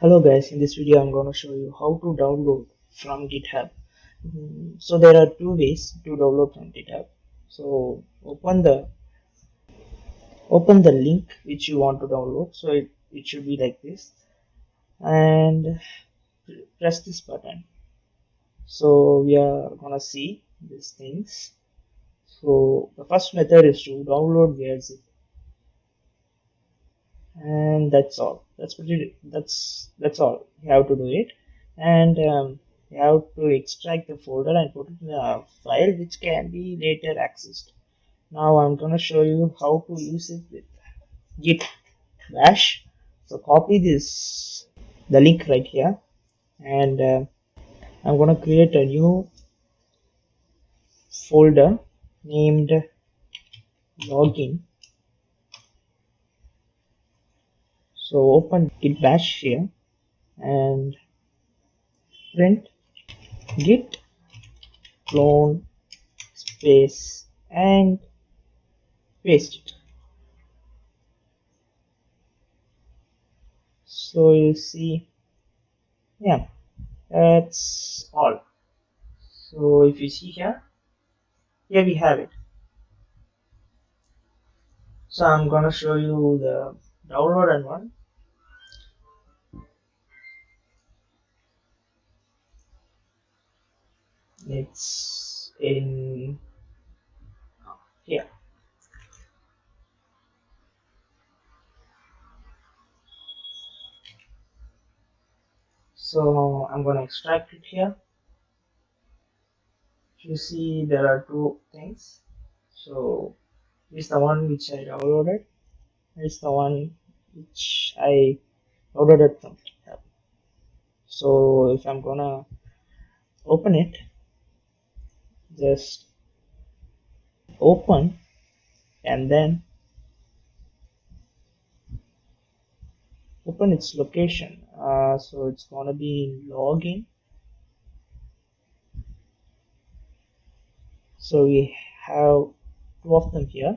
Hello guys, in this video I'm going to show you how to download from GitHub. So there are two ways to download from GitHub. So open the link which you want to download. So it should be like this, and press this button. So we are gonna see these things. So the first method is to download via zip, and that's all. That's all. You have to do it, and you have to extract the folder and put it in a file which can be later accessed. Now I'm gonna show you how to use it with git bash. So copy this the link right here, and I'm gonna create a new folder named login. So open git bash here and print git clone space and paste it. So you see, yeah, that's all. So if you see here we have it. So I'm gonna show you the downloaded one. It's in here. So I'm gonna extract it here. You see there are two things. So this is the one which I downloaded. This is the one which I downloaded from GitHub. So if I'm gonna open it, just open and then open its location. So it's gonna be login. So we have two of them here.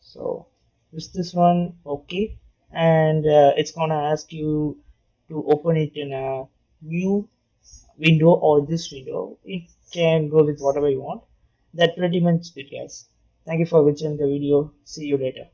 So use this one, okay, and it's gonna ask you to open it in a new window or this window. It can go with whatever you want. That pretty much it, guys. Thank you for watching the video. See you later.